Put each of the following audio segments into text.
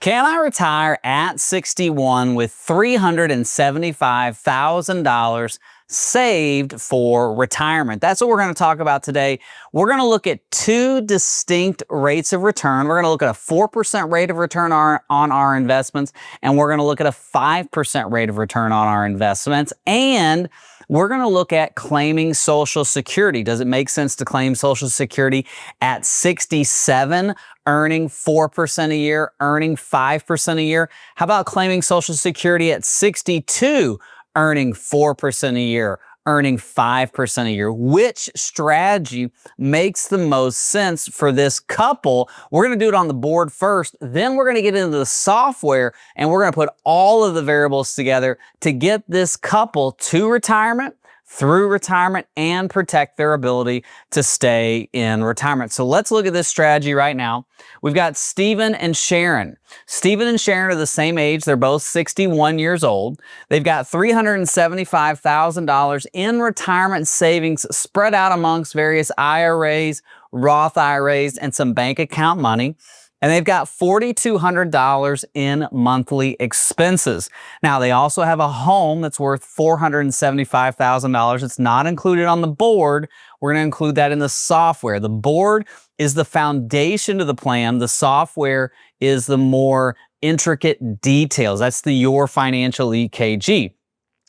Can I retire at 61 with $375,000 saved for retirement? That's what we're going to talk about today. We're going to look at two distinct rates of return. We're going to look at a 4% rate of return on our investments, and we're going to look at a 5% rate of return on our investments. And we're going to look at claiming Social Security. Does it make sense to claim Social Security at 67, earning 4% a year, earning 5% a year? How about claiming Social Security at 62, earning 4% a year, earning 5% a year? Which strategy makes the most sense for this couple? We're going to do it on the board first, then we're going to get into the software, and we're going to put all of the variables together to get this couple to retirement, through retirement, and protect their ability to stay in retirement. So let's look at this strategy right now. We've got Stephen and Sharon. Stephen and Sharon are the same age. They're both 61 years old. They've got $375,000 in retirement savings spread out amongst various IRAs, Roth IRAs, and some bank account money. And they've got $4,200 in monthly expenses. Now, they also have a home that's worth $475,000. It's not included on the board. We're going to include that in the software. The board is the foundation to the plan. The software is the more intricate details. That's the Your Financial EKG.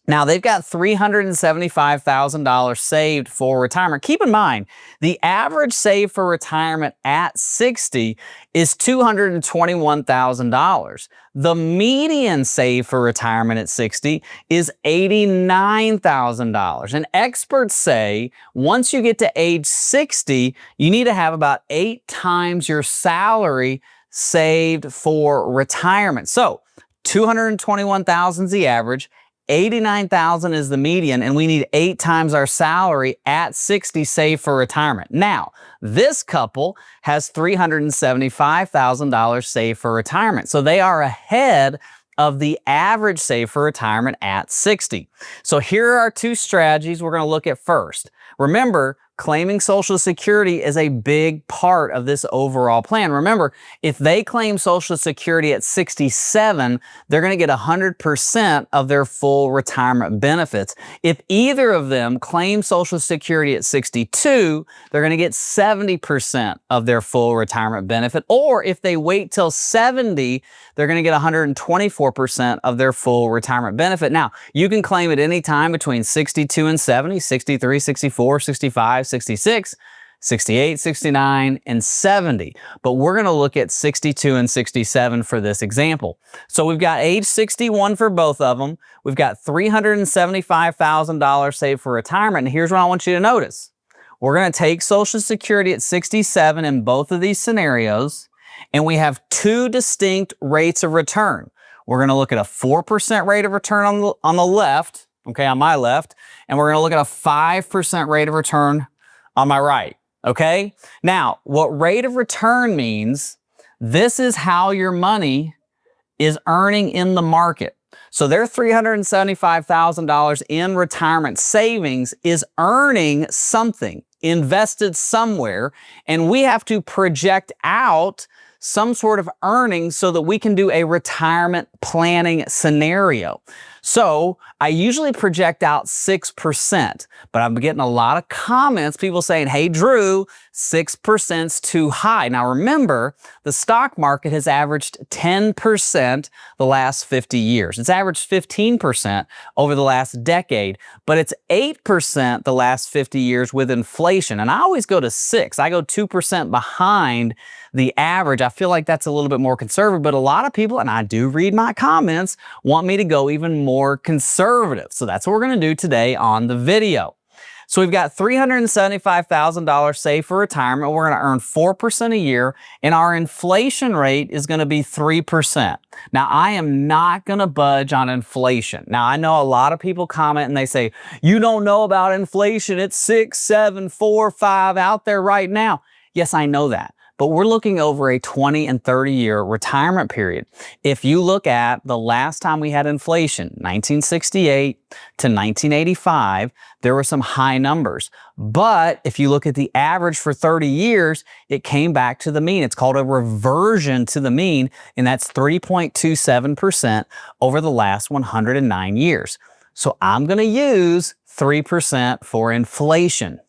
Now, they've got $375,000 saved for retirement. Keep in mind, the average save for retirement at 60 is $221,000. The median save for retirement at 60 is $89,000. And experts say once you get to age 60, you need to have about 8 times your salary saved for retirement. So $221,000 is the average. $89,000 is the median, and we need 8 times our salary at 60 saved for retirement. Now, this couple has $375,000 saved for retirement, so they are ahead of the average save for retirement at 60. So here are our two strategies we're going to look at first. Remember, claiming Social Security is a big part of this overall plan. Remember, if they claim Social Security at 67, they're going to get 100% of their full retirement benefits. If either of them claim Social Security at 62, they're going to get 70% of their full retirement benefit. Or if they wait till 70, they're going to get 124% of their full retirement benefit. Now, you can claim at any time between 62 and 70, 63, 64, 65, 66, 68, 69, and 70. But we're going to look at 62 and 67 for this example. So we've got age 61 for both of them. We've got $375,000 saved for retirement. And here's what I want you to notice. We're going to take Social Security at 67 in both of these scenarios, and we have two distinct rates of return. We're going to look at a 4% rate of return on the left, okay, on my left, and we're going to look at a 5% rate of return on my right, okay? Now, what rate of return means, this is how your money is earning in the market. So their $375,000 in retirement savings is earning something, invested somewhere, and we have to project out some sort of earnings so that we can do a retirement planning scenario. So I usually project out 6%, but I'm getting a lot of comments, people saying, hey, Drew, 6%'s too high. Now remember, the stock market has averaged 10% the last 50 years. It's averaged 15% over the last decade, but it's 8% the last 50 years with inflation. And I always go to 6. I go 2% behind the average. I feel like that's a little bit more conservative, but a lot of people, and I do read my comments, want me to go even more conservative. So that's what we're going to do today on the video. So we've got $375,000 saved for retirement. We're going to earn 4% a year, and our inflation rate is going to be 3%. Now, I am not going to budge on inflation. Now, I know a lot of people comment and they say, you don't know about inflation. It's 6, 7, 4, 5 out there right now. Yes, I know that. but we're looking over a 20 and 30-year retirement period. If you look at the last time we had inflation, 1968 to 1985, there were some high numbers. But if you look at the average for 30 years, it came back to the mean. It's called a reversion to the mean, and that's 3.27% over the last 109 years. So I'm going to use 3% for inflation.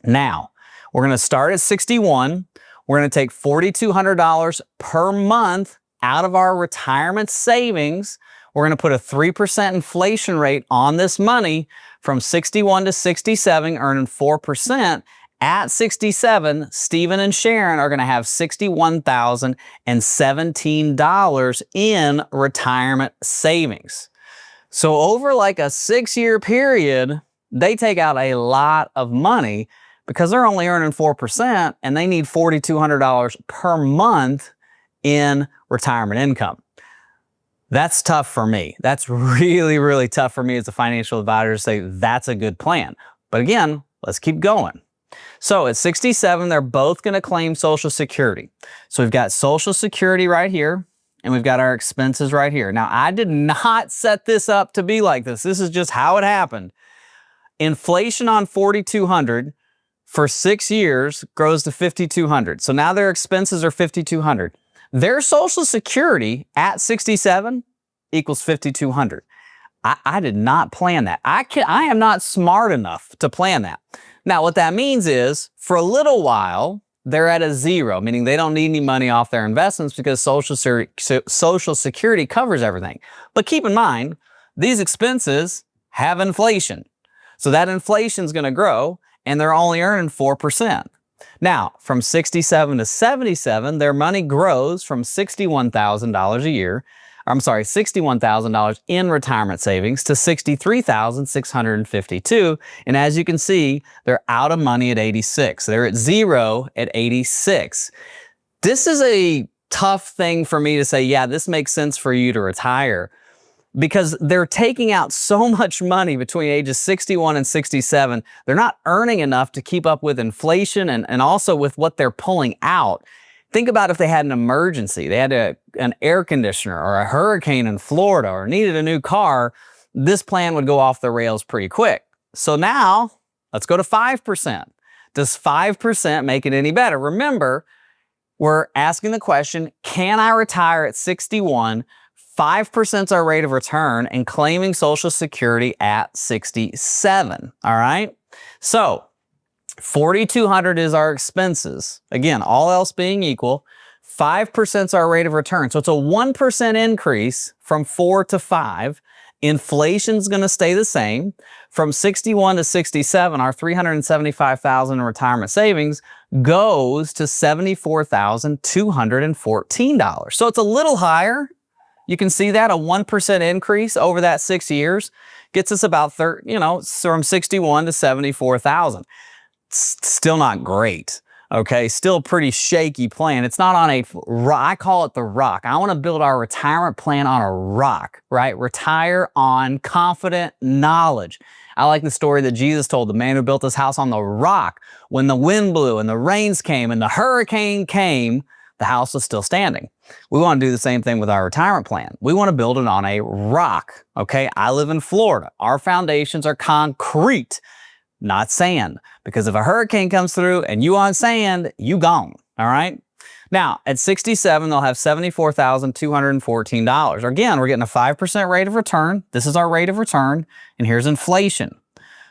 Now, we're going to start at 61. We're going to take $4,200 per month out of our retirement savings. We're going to put a 3% inflation rate on this money from 61 to 67, earning 4%. At 67, Stephen and Sharon are going to have $61,017 in retirement savings. So over like a 6-year period, they take out a lot of money because they're only earning 4% and they need $4,200 per month in retirement income. That's tough for me. That's really, really tough for me as a financial advisor to say that's a good plan. But again, let's keep going. So at 67, they're both going to claim Social Security. So we've got Social Security right here, and we've got our expenses right here. Now, I did not set this up to be like this. This is just how it happened. Inflation on $4,200 for 6 years grows to $5,200. So now their expenses are $5,200. Their Social Security at 67 equals $5,200. I did not plan that. I am not smart enough to plan that. Now, what that means is for a little while, they're at a zero, meaning they don't need any money off their investments because Social Security covers everything. But keep in mind, these expenses have inflation. So that inflation is going to grow, and they're only earning 4%. Now, from 67 to 77, their money grows from $61,000 a year, $61,000 in retirement savings to $63,652. And as you can see, they're out of money at 86. They're at zero at 86. This is a tough thing for me to say, yeah, this makes sense for you to retire, because they're taking out so much money between ages 61 and 67. They're not earning enough to keep up with inflation and also with what they're pulling out. Think about if they had an emergency, they had an air conditioner or a hurricane in Florida or needed a new car, this plan would go off the rails pretty quick. So now let's go to 5%. Does 5% make it any better? Remember, we're asking the question, can I retire at 61? 5% is our rate of return and claiming Social Security at 67. All right. So $4,200 is our expenses. Again, all else being equal, 5% is our rate of return. So it's a 1% increase from 4 to 5. Inflation's going to stay the same. From 61 to 67, our $375,000 in retirement savings goes to $74,214. So it's a little higher. You can see that a 1% increase over that 6 years gets us about from 61 to 74,000. Still not great. Okay, still a pretty shaky plan. It's not on I call it the rock. I want to build our retirement plan on a rock, right? Retire on confident knowledge. I like the story that Jesus told, the man who built his house on the rock. When the wind blew and the rains came and the hurricane came, the house was still standing. We want to do the same thing with our retirement plan. We want to build it on a rock, okay? I live in Florida. Our foundations are concrete, not sand, because if a hurricane comes through and you on sand, you gone, all right? Now, at 67, they'll have $74,214. Again, we're getting a 5% rate of return. This is our rate of return, and here's inflation.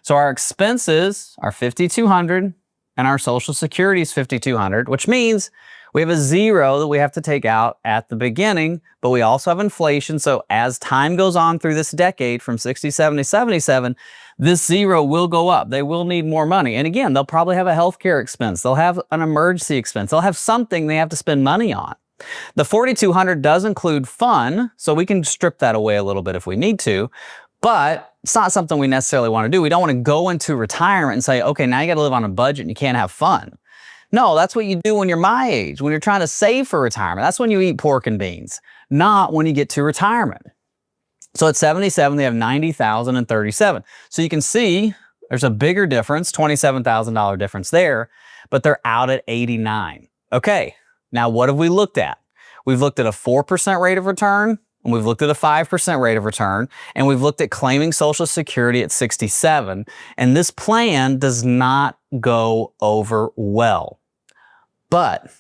So our expenses are $5,200, and our Social Security is $5,200, which means we have a zero that we have to take out at the beginning, but we also have inflation. So as time goes on through this decade from 67 to 77, this zero will go up. They will need more money. And again, they'll probably have a healthcare expense. They'll have an emergency expense. They'll have something they have to spend money on. The $4,200 does include fun, so we can strip that away a little bit if we need to, but it's not something we necessarily want to do. We don't want to go into retirement and say, okay, now you got to live on a budget and you can't have fun. No, that's what you do when you're my age, when you're trying to save for retirement. That's when you eat pork and beans, not when you get to retirement. So at 77, they have $90,037. So you can see there's a bigger difference, $27,000 difference there, but they're out at 89. Okay, now what have we looked at? We've looked at a 4% rate of return, and we've looked at a 5% rate of return, and we've looked at claiming Social Security at 67, and this plan does not go over well. But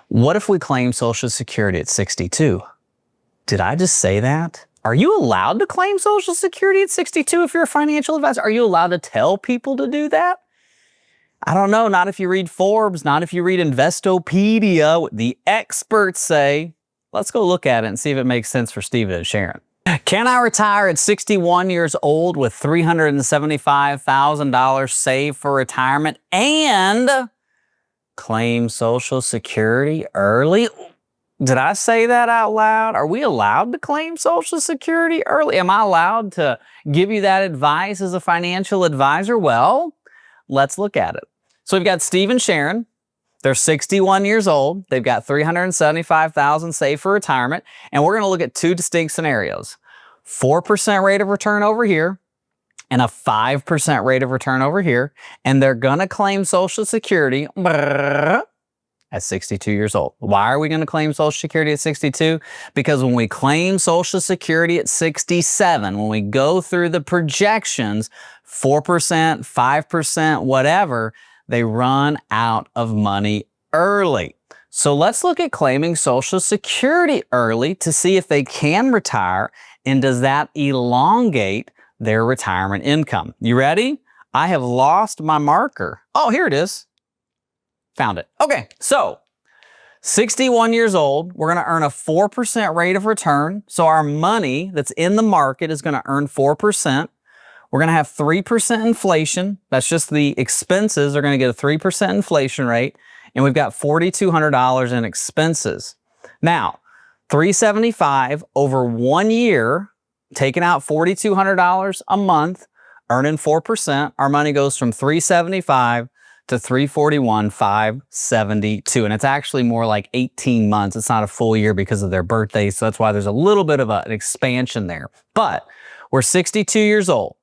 what if we claim Social Security at 62? Did I just say that? Are you allowed to claim Social Security at 62 if you're a financial advisor? Are you allowed to tell people to do that? I don't know, not if you read Forbes, not if you read Investopedia, what the experts say. Let's go look at it and see if it makes sense for Steven and Sharon. Can I retire at 61 years old with $375,000 saved for retirement and claim Social Security early? Did I say that out loud? Are we allowed to claim Social Security early? Am I allowed to give you that advice as a financial advisor? Well, let's look at it. So we've got Steve and Sharon. They're 61 years old. They've got $375,000 saved for retirement. And we're going to look at two distinct scenarios. 4% rate of return over here and a 5% rate of return over here. And they're going to claim Social Security at 62 years old. Why are we going to claim Social Security at 62? Because when we claim Social Security at 67, when we go through the projections, 4%, 5%, whatever, they run out of money early. So let's look at claiming Social Security early to see if they can retire and does that elongate their retirement income. You ready? I have lost my marker. Oh, here it is. Found it. Okay, so 61 years old, we're going to earn a 4% rate of return. So our money that's in the market is going to earn 4%. We're going to have 3% inflation. That's just the expenses are going to get a 3% inflation rate. And we've got $4,200 in expenses. Now, $375 over 1 year, taking out $4,200 a month, earning 4%. Our money goes from $375 to $341,572. And it's actually more like 18 months. It's not a full year because of their birthdays. So that's why there's a little bit of an expansion there. But we're 62 years old.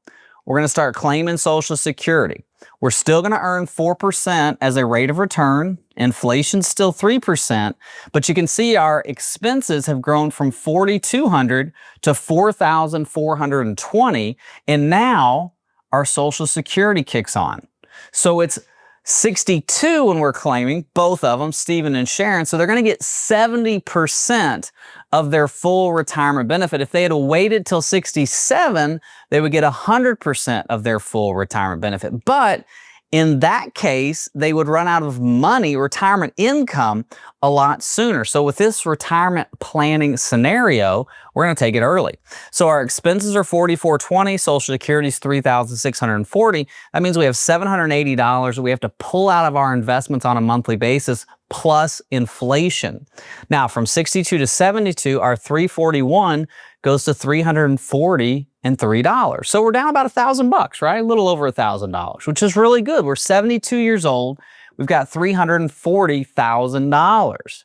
We're going to start claiming Social Security. We're still going to earn 4% as a rate of return. Inflation's still 3%. But you can see our expenses have grown from $4,200 to $4,420. And now our Social Security kicks on. So it's 62 when we're claiming, both of them, Stephen and Sharon. So they're going to get 70% of their full retirement benefit. If they had waited till 67, they would get 100% of their full retirement benefit. But in that case, they would run out of money, retirement income, a lot sooner. So with this retirement planning scenario, we're going to take it early. So our expenses are $4,420, Social Security is $3,640. That means we have $780 that we have to pull out of our investments on a monthly basis, plus inflation. Now, from 62 to 72, our $341 goes to $343. So we're down about $1,000, right? A little over $1,000, which is really good. We're 72 years old. We've got $340,000.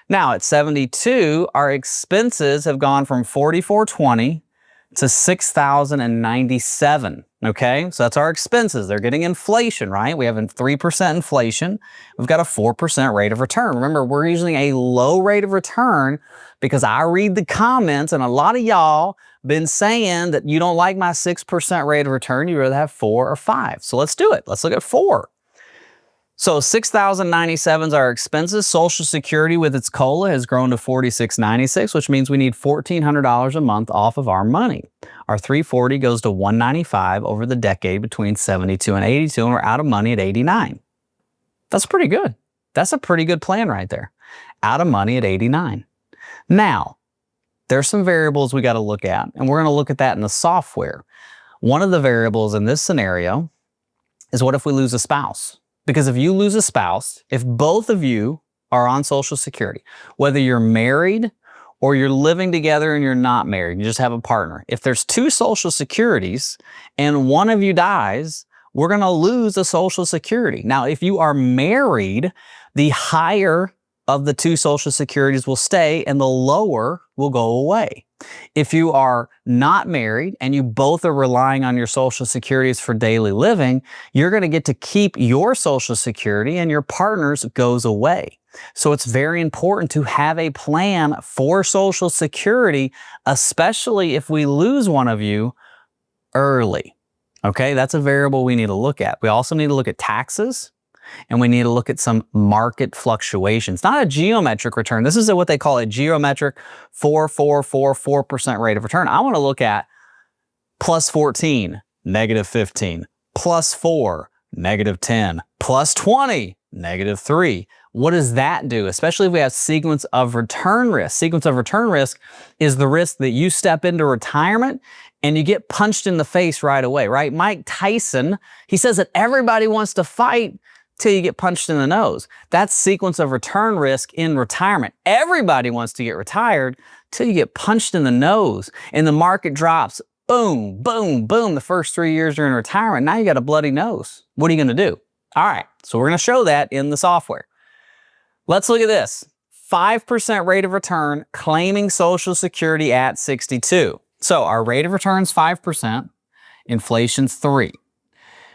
Now at 72, our expenses have gone from $4,420 to $6,097. Okay, so that's our expenses. They're getting inflation, right? We have 3% inflation. We've got a 4% rate of return. Remember, we're using a low rate of return because I read the comments and a lot of y'all been saying that you don't like my 6% rate of return. You'd rather have 4 or 5. So let's do it. Let's look at 4. So $6,097 is our expenses. Social Security with its COLA has grown to $46.96, which means we need $1,400 a month off of our money. Our $340 goes to $195 over the decade between 72 and 82, and we're out of money at 89. That's pretty good. That's a pretty good plan right there. Out of money at 89. Now, there's some variables we got to look at, and we're going to look at that in the software. One of the variables in this scenario is what if we lose a spouse? Because if you lose a spouse, if both of you are on Social Security, whether you're married or you're living together and you're not married, you just have a partner. If there's 2 Social Securities and one of you dies, we're going to lose a Social Security. Now, if you are married, the higher of the 2 Social Securities will stay and the lower will go away. If you are not married and you both are relying on your Social Securities for daily living, you're going to get to keep your Social Security and your partner's goes away. So it's very important to have a plan for Social Security, especially if we lose one of you early. Okay, that's a variable we need to look at. We also need to look at taxes, and we need to look at some market fluctuations. Not a geometric return. This is what they call a geometric 4% rate of return. I want to look at plus 14, negative 15, plus 4, negative 10, plus 20, negative 3. What does that do? Especially if we have sequence of return risk. Sequence of return risk is the risk that you step into retirement and you get punched in the face right away, right? Mike Tyson, he says that everybody wants to fight till you get punched in the nose. That's sequence of return risk in retirement. Everybody wants to get retired till you get punched in the nose and the market drops. Boom, boom, boom. The first 3 years you're in retirement. Now you got a bloody nose. What are you going to do? All right, so we're going to show that in the software. Let's look at this. 5% rate of return claiming Social Security at 62. So our rate of return is 5%. Inflation's 3.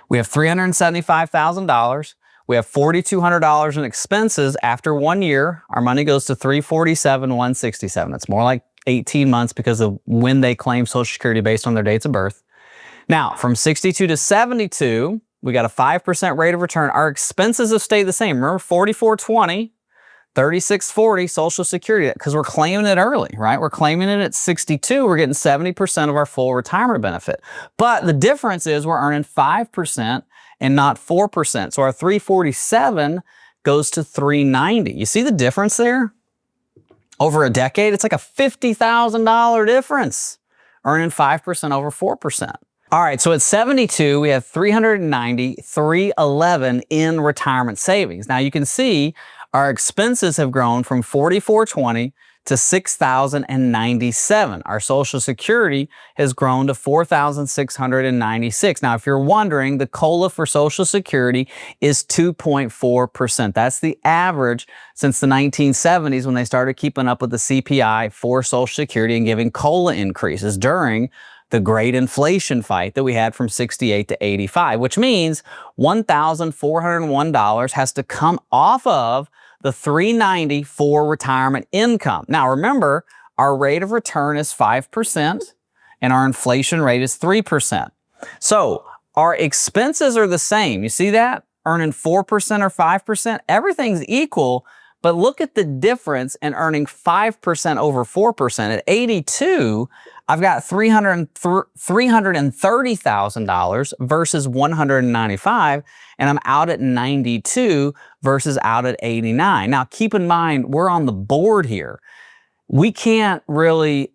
We have $375,000. We have $4,200 in expenses. After 1 year, our money goes to $347,167. It's more like 18 months because of when they claim Social Security based on their dates of birth. Now, from 62 to 72, we got a 5% rate of return. Our expenses have stayed the same. Remember, $4,420, $3,640 Social Security, because we're claiming it early, right? We're claiming it at 62. We're getting 70% of our full retirement benefit. But the difference is we're earning 5% and not 4%. So our 347 goes to 390. You see the difference there? Over a decade, it's like a $50,000 difference, earning 5% over 4%. All right, so at 72, we have 390, 311 in retirement savings. Now you can see our expenses have grown from 4,420 to 6,097. Our Social Security has grown to 4,696. Now, if you're wondering, the COLA for Social Security is 2.4%. That's the average since the 1970s when they started keeping up with the CPI for Social Security and giving COLA increases during the great inflation fight that we had from 68 to 85, which means $1,401 has to come off of the 390 for retirement income. Now remember, our rate of return is 5% and our inflation rate is 3%. So our expenses are the same. You see that? Earning 4% or 5%, everything's equal, but look at the difference in earning 5% over 4%. At 82, I've got $330,000 versus $195,000, and I'm out at 92 versus out at 89. Now, keep in mind, we're on the board here. We can't really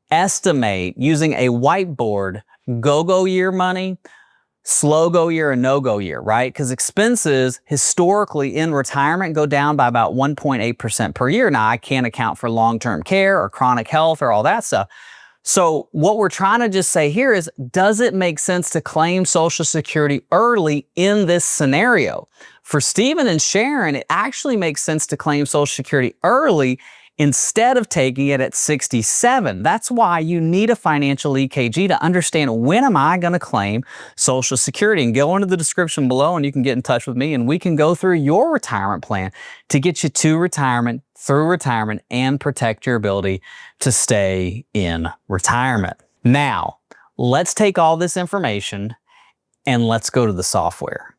estimate using a whiteboard go-go year money, slow-go year, and no-go year, right? Because expenses historically in retirement go down by about 1.8% per year. Now, I can't account for long-term care or chronic health or all that stuff. So what we're trying to just say here is, does it make sense to claim Social Security early in this scenario? For Stephen and Sharon, it actually makes sense to claim Social Security early instead of taking it at 67. That's why you need a financial EKG to understand, when am I going to claim Social Security? And go into the description below and you can get in touch with me and we can go through your retirement plan to get you to retirement, through retirement, and protect your ability to stay in retirement. Now, let's take all this information and let's go to the software.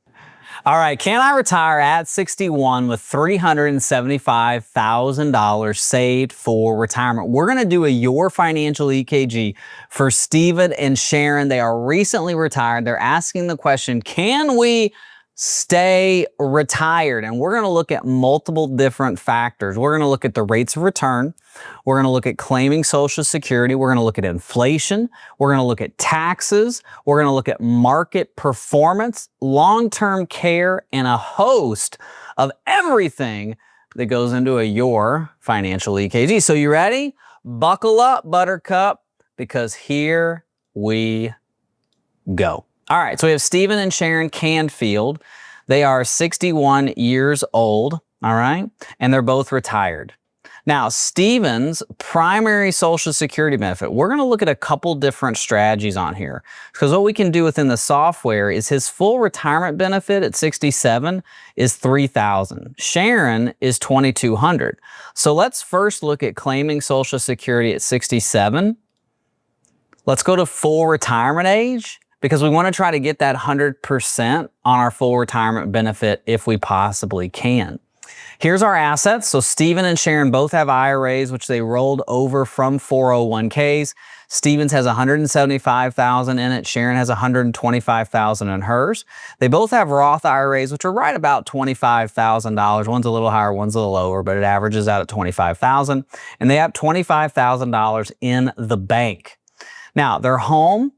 All right, can I retire at 61 with $375,000 saved for retirement? We're going to do a Your Financial EKG for Stephen and Sharon. They are recently retired. They're asking the question, can we stay retired? And we're going to look at multiple different factors. We're going to look at the rates of return. We're going to look at claiming Social Security. We're going to look at inflation. We're going to look at taxes. We're going to look at market performance, long-term care, and a host of everything that goes into a Your Financial EKG. So you ready? Buckle up, Buttercup, because here we go. All right, so we have Stephen and Sharon Canfield. They are 61 years old, all right, and they're both retired. Now, Steven's primary Social Security benefit, we're going to look at a couple different strategies on here, because what we can do within the software is his full retirement benefit at 67 is $3,000. Sharon is $2,200. So let's first look at claiming Social Security at 67. Let's go to full retirement age, because we want to try to get that 100% on our full retirement benefit if we possibly can. Here's our assets. So Steven and Sharon both have IRAs, which they rolled over from 401ks. Steven's has $175,000 in it. Sharon has $125,000 in hers. They both have Roth IRAs, which are right about $25,000. One's a little higher, one's a little lower, but it averages out at $25,000. And they have $25,000 in the bank. Now, their home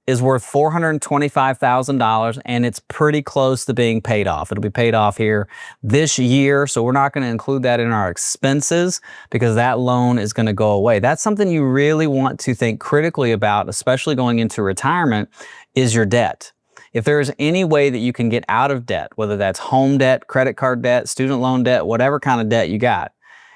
is worth $425,000, and it's pretty close to being paid off. It'll be paid off here this year, so we're not going to include that in our expenses because that loan is going to go away. That's something you really want to think critically about, especially going into retirement, is your debt. If there is any way that you can get out of debt, whether that's home debt, credit card debt, student loan debt, whatever kind of debt you got,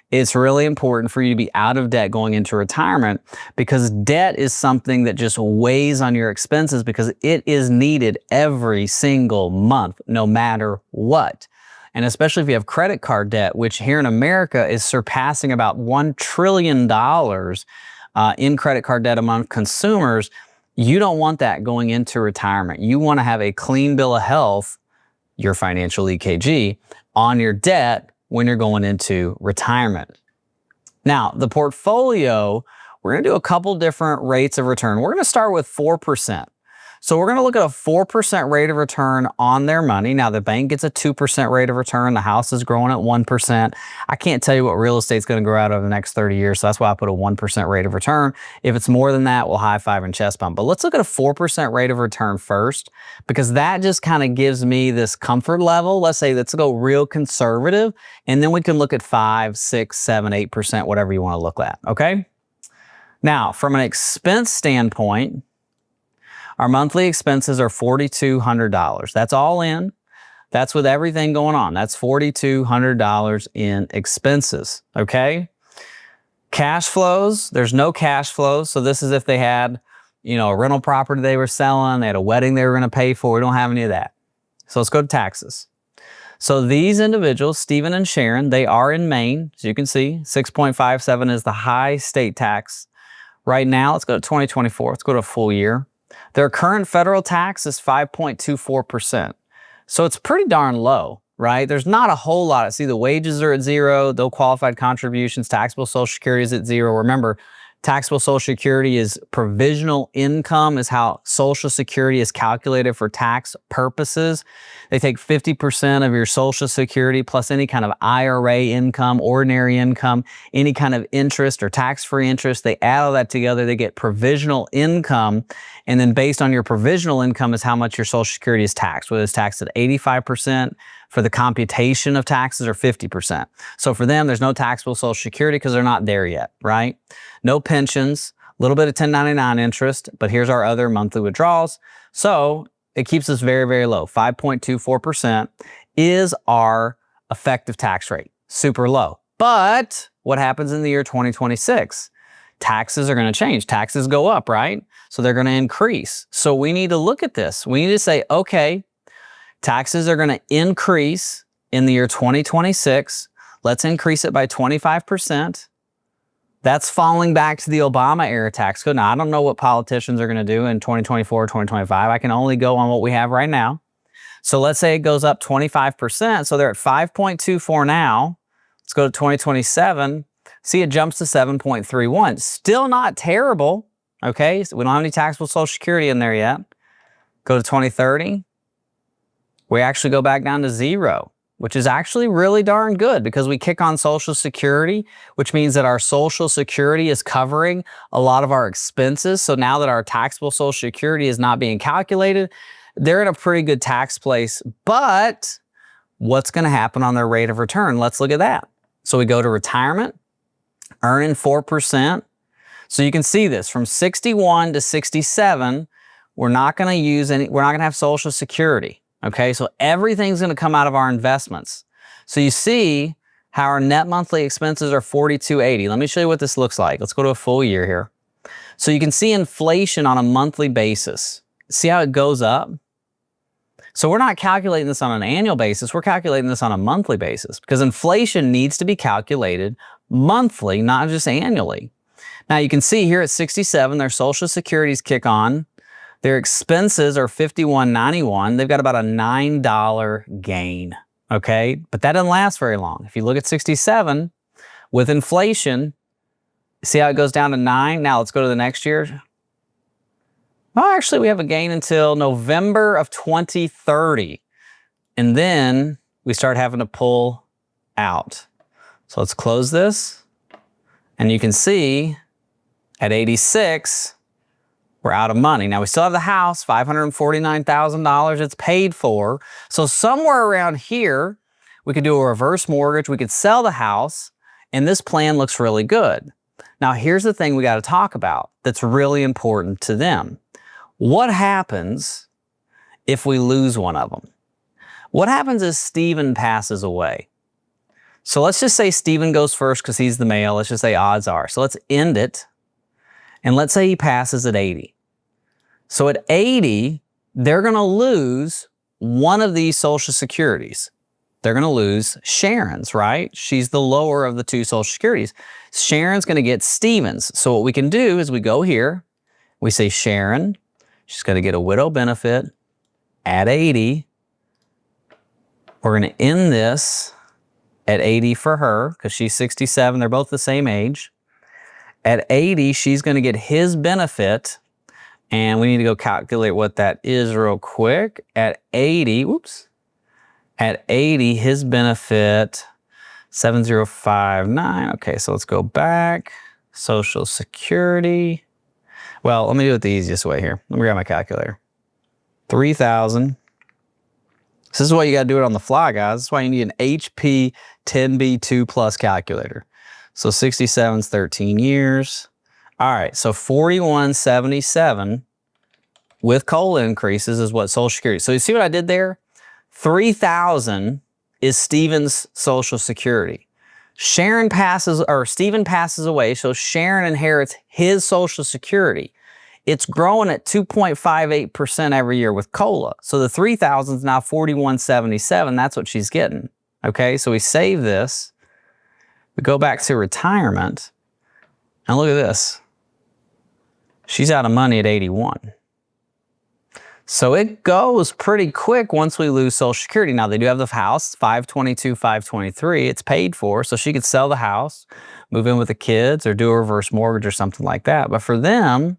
it's really important for you to be out of debt going into retirement, because debt is something that just weighs on your expenses because it is needed every single month, no matter what. And especially if you have credit card debt, which here in America is surpassing about $1 trillion in credit card debt among consumers, you don't want that going into retirement. You want to have a clean bill of health, your financial EKG, on your debt when you're going into retirement. Now, the portfolio, we're going to do a couple different rates of return. We're going to start with 4%. So we're going to look at a 4% rate of return on their money. Now, the bank gets a 2% rate of return. The house is growing at 1%. I can't tell you what real estate's going to grow out over the next 30 years, so that's why I put a 1% rate of return. If it's more than that, we'll high five and chest bump. But let's look at a 4% rate of return first, because that just kind of gives me this comfort level. Let's go real conservative, and then we can look at 5, 6, 7, 8%, whatever you want to look at, okay? Now, from an expense standpoint, our monthly expenses are $4,200. That's all in. That's with everything going on. That's $4,200 in expenses, okay? Cash flows, there's no cash flows. So this is if they had, a rental property they were selling, they had a wedding they were going to pay for. We don't have any of that. So let's go to taxes. So these individuals, Steven and Sharon, they are in Maine. As you can see, 6.57 is the high state tax. Right now, let's go to 2024. Let's go to a full year. Their current federal tax is 5.24%. So it's pretty darn low, right? There's not a whole lot. See, the wages are at zero. Though qualified contributions, taxable Social Security is at zero. Remember, taxable Social Security is provisional income, is how Social Security is calculated for tax purposes. They take 50% of your Social Security plus any kind of IRA income, ordinary income, any kind of interest or tax-free interest. They add all that together. They get provisional income. And then based on your provisional income is how much your Social Security is taxed, whether it's taxed at 85%, for the computation of taxes, or 50%. So for them, there's no taxable Social Security because they're not there yet, right? No pensions, a little bit of 1099 interest, but here's our other monthly withdrawals. So it keeps us very, very low. 5.24% is our effective tax rate. Super low. But what happens in the year 2026? Taxes are going to change. Taxes go up, right? So they're going to increase. So we need to look at this. We need to say, okay, taxes are going to increase in the year 2026. Let's increase it by 25%. That's falling back to the Obama era tax code. Now, I don't know what politicians are going to do in 2024, 2025. I can only go on what we have right now. So let's say it goes up 25%. So they're at 5.24 now. Let's go to 2027. See, it jumps to 7.31. Still not terrible. Okay, so we don't have any taxable Social Security in there yet. Go to 2030. We actually go back down to zero, which is actually really darn good because we kick on Social Security, which means that our Social Security is covering a lot of our expenses. So now that our taxable Social Security is not being calculated, they're in a pretty good tax place. But what's going to happen on their rate of return? Let's look at that. So we go to retirement, earning 4%. So you can see this from 61 to 67, we're not going to have Social Security. Okay, so everything's going to come out of our investments. So you see how our net monthly expenses are $42.80. Let me show you what this looks like. Let's go to a full year here. So you can see inflation on a monthly basis. See how it goes up? So we're not calculating this on an annual basis. We're calculating this on a monthly basis because inflation needs to be calculated monthly, not just annually. Now you can see here at 67, their Social Securities kick on. Their expenses are $51.91. They've got about a $9 gain, okay? But that doesn't last very long. If you look at 67, with inflation, see how it goes down to 9? Now let's go to the next year. Well, actually, we have a gain until November of 2030. And then we start having to pull out. So let's close this. And you can see at 86, we're out of money. Now we still have the house, $549,000. It's paid for. So somewhere around here, we could do a reverse mortgage. We could sell the house. And this plan looks really good. Now here's the thing we got to talk about that's really important to them. What happens if we lose one of them? What happens if Stephen passes away? So let's just say Stephen goes first because he's the male. Let's just say odds are. So let's end it. And let's say he passes at 80. So at 80, they're going to lose one of these Social Securities. They're going to lose Sharon's, right? She's the lower of the two Social Securities. Sharon's going to get Stephen's. So what we can do is we go here. We say Sharon. She's going to get a widow benefit at 80. We're going to end this at 80 for her because she's 67. They're both the same age. At 80, she's going to get his benefit. And we need to go calculate what that is real quick. At 80, whoops. At 80, his benefit, 7059. Okay, so let's go back. Social Security. Well, let me do it the easiest way here. Let me grab my calculator. 3,000. This is why you got to do it on the fly, guys. This is why you need an HP 10B2 Plus calculator. So 67 is 13 years. All right, so 4177 with COLA increases is what Social Security. So you see what I did there? 3,000 is Stephen's Social Security. Stephen passes away, so Sharon inherits his Social Security. It's growing at 2.58% every year with COLA. So the 3,000 is now 4177. That's what she's getting. Okay, so we save this. We go back to retirement. And look at this. She's out of money at 81. So it goes pretty quick once we lose Social Security. Now, they do have the house, 522, 523. It's paid for, so she could sell the house, move in with the kids, or do a reverse mortgage or something like that. But for them,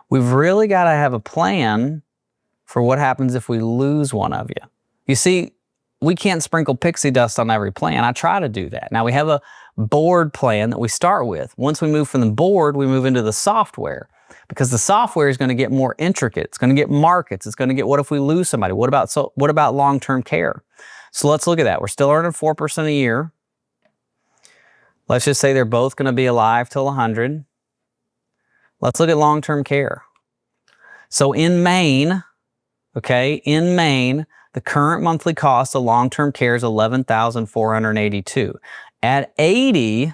we've really got to have a plan for what happens if we lose one of you. You see, we can't sprinkle pixie dust on every plan. I try to do that. Now, we have a board plan that we start with. Once we move from the board, we move into the software. Because the software is going to get more intricate. It's going to get markets. It's going to get what if we lose somebody? What about long-term care? So let's look at that. We're still earning 4% a year. Let's just say they're both going to be alive till 100. Let's look at long-term care. So in Maine, okay, in Maine, the current monthly cost of long-term care is $11,482. At 80,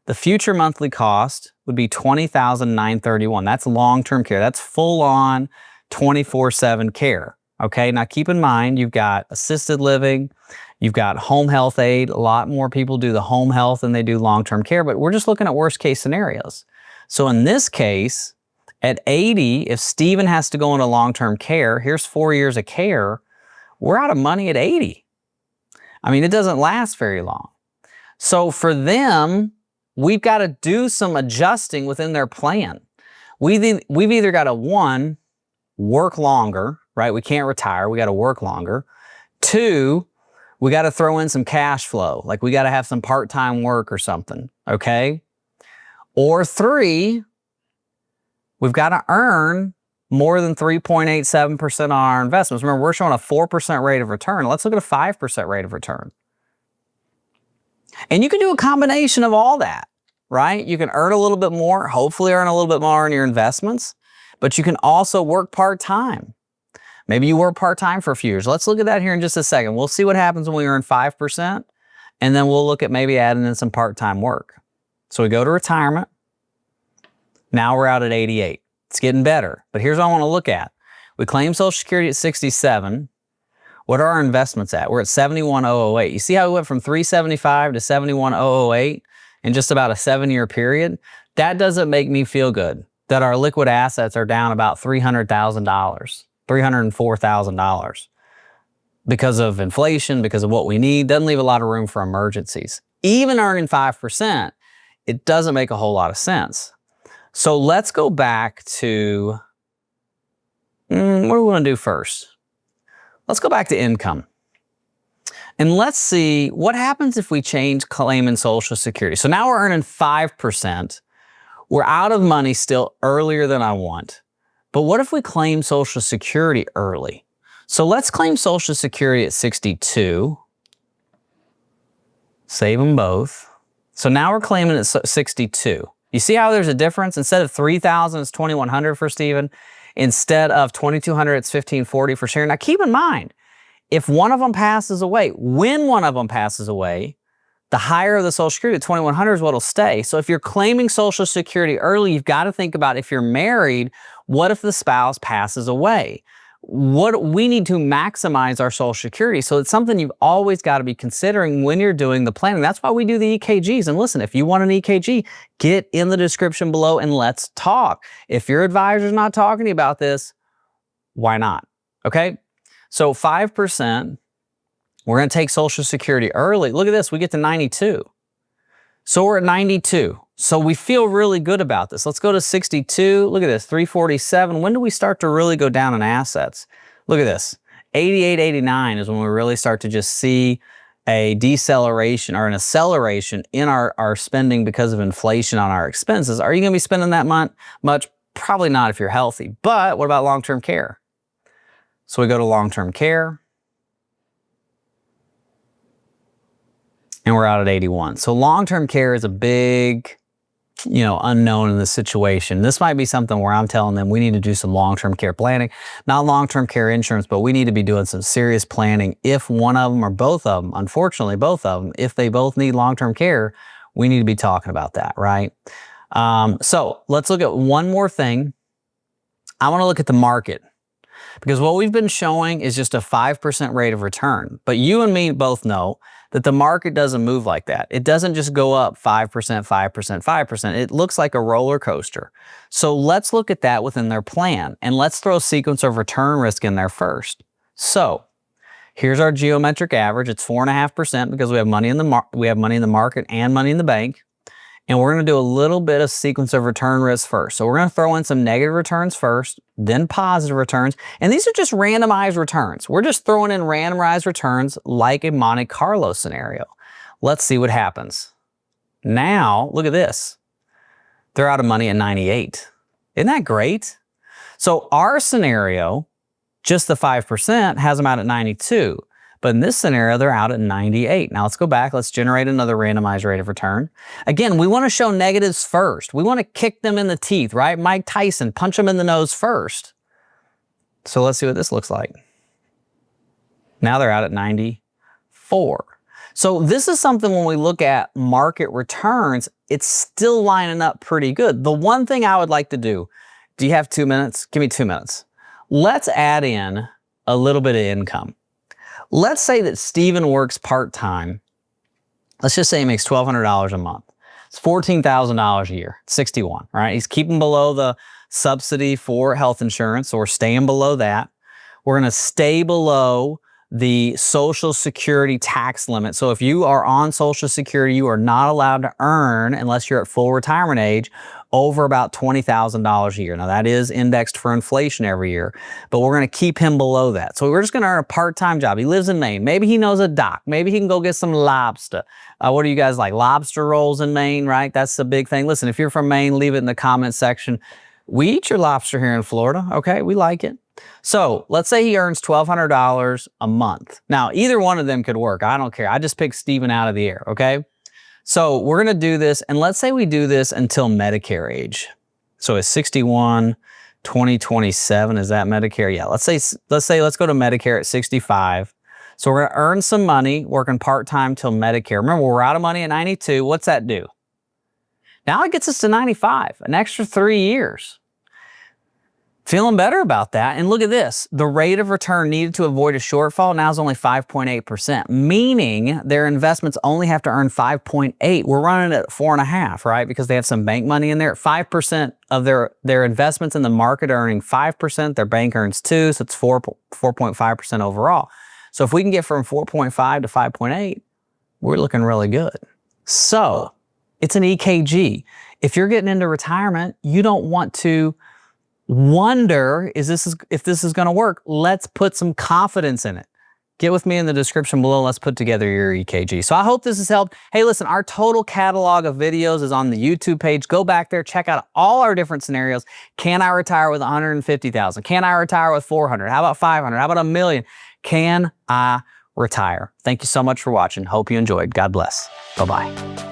the future monthly cost would be $20,931. That's long-term care. That's full-on 24/7 care. Okay, now keep in mind, you've got assisted living, you've got home health aid. A lot more people do the home health than they do long-term care, but we're just looking at worst-case scenarios. So in this case, at 80, if Stephen has to go into long-term care, here's 4 years of care, we're out of money at 80. I mean, it doesn't last very long. So for them, we've got to do some adjusting within their plan. We've either got to, one, work longer, right? We can't retire. We got to work longer. Two, we got to throw in some cash flow. Like we got to have some part-time work or something, okay? Or three, we've got to earn more than 3.87% on our investments. Remember, we're showing a 4% rate of return. Let's look at a 5% rate of return. And you can do a combination of all that, right? You can earn a little bit more, hopefully earn a little bit more in your investments, but you can also work part-time. Maybe you work part-time for a few years. Let's look at that here in just a second. We'll see what happens when we earn 5% and then we'll look at maybe adding in some part-time work. So we go to retirement. Now we're out at 88. It's getting better, but here's what I want to look at. We claim Social Security at 67. What are our investments at? We're at 71,008. You see how we went from 375 to 71,008 in just about a 7-year period? That doesn't make me feel good that our liquid assets are down about $300,000, $304,000 because of inflation, because of what we need. Doesn't leave a lot of room for emergencies. Even earning 5%, it doesn't make a whole lot of sense. So let's go back to, what do we want to do first? Let's go back to income. And let's see what happens if we change claiming Social Security. So now we're earning 5%. We're out of money still earlier than I want. But what if we claim Social Security early? So let's claim Social Security at 62. Save them both. So now we're claiming at 62. You see how there's a difference? Instead of $3,000, it's $2,100 for Stephen. Instead of $2,200, it's $1,540 for Sharon. Now keep in mind, if one of them passes away, when one of them passes away, the higher the Social Security, $2,100 is what will stay. So if you're claiming Social Security early, you've got to think about, if you're married, what if the spouse passes away? We need to maximize our Social Security. So it's something you've always got to be considering when you're doing the planning. That's why we do the EKGs. And listen, if you want an EKG, get in the description below and let's talk. If your advisor's not talking to you about this, why not? Okay? So 5%, we're going to take Social Security early. Look at this, we get to 92. So we're at 92. So we feel really good about this. Let's go to 62. Look at this, 347. When do we start to really go down in assets? Look at this, 88, 89 is when we really start to just see a deceleration or an acceleration in our spending because of inflation on our expenses. Are you going to be spending that much? Probably not if you're healthy. But what about long-term care? So we go to long-term care. And we're out at 81. So long-term care is a big, unknown in this situation. This might be something where I'm telling them we need to do some long-term care planning, not long-term care insurance, but we need to be doing some serious planning. If one of them or both of them, unfortunately, both of them, if they both need long-term care, we need to be talking about that, right? So let's look at one more thing. I want to look at the market, because what we've been showing is just a 5% rate of return. But you and me both know that the market doesn't move like that. It doesn't just go up 5%, 5%, 5%. It looks like a roller coaster. So let's look at that within their plan, and let's throw a sequence of return risk in there first. So here's our geometric average. It's 4.5% because we have money in the market and money in the bank. And we're going to do a little bit of sequence of return risk first. So we're going to throw in some negative returns first, then positive returns. And these are just randomized returns. We're just throwing in randomized returns like a Monte Carlo scenario. Let's see what happens. Now, look at this. They're out of money at 98. Isn't that great? So our scenario, just the 5%, has them out at 92. But in this scenario, they're out at 98. Now let's go back. Let's generate another randomized rate of return. Again, we want to show negatives first. We want to kick them in the teeth, right? Mike Tyson, punch them in the nose first. So let's see what this looks like. Now they're out at 94. So this is something when we look at market returns, it's still lining up pretty good. The one thing I would like to do you have 2 minutes? Give me 2 minutes. Let's add in a little bit of income. Let's say that Stephen works part-time. Let's just say he makes $1,200 a month. It's $14,000 a year, 61, right? He's keeping below the subsidy for health insurance, or staying below that. We're going to stay below the Social Security tax limit. So if you are on Social Security, you are not allowed to earn, unless you're at full retirement age, over about $20,000 a year. Now that is indexed for inflation every year, but we're going to keep him below that. So we're just going to earn a part-time job. He lives in Maine. Maybe he knows a dock. Maybe he can go get some lobster. What do you guys like? Lobster rolls in Maine, right? That's the big thing. Listen, if you're from Maine, leave it in the comment section. We eat your lobster here in Florida. Okay, we like it. So let's say he earns $1,200 a month. Now, either one of them could work. I don't care. I just picked Stephen out of the air, okay? So we're going to do this, and let's say we do this until Medicare age. So it's 61, 2027. Is that Medicare? Yeah, let's go to Medicare at 65. So we're gonna earn some money working part-time till Medicare. Remember, we're out of money at 92. What's that do? Now it gets us to 95, an extra 3 years. Feeling better about that. And look at this. The rate of return needed to avoid a shortfall now is only 5.8%, meaning their investments only have to earn 5.8. We're running at 4.5, right? Because they have some bank money in there. 5% of their investments in the market are earning 5%. Their bank earns 2, so it's 4.5% overall. So if we can get from 4.5 to 5.8, we're looking really good. So it's an EKG. If you're getting into retirement, you don't want to wonder if this is going to work. Let's put some confidence in it. Get with me in the description below. Let's put together your EKG. So I hope this has helped. Hey, listen, our total catalog of videos is on the YouTube page. Go back there, check out all our different scenarios. Can I retire with 150,000? Can I retire with 400? How about 500? How about $1 million? Can I retire? Thank you so much for watching. Hope you enjoyed. God bless. Bye-bye.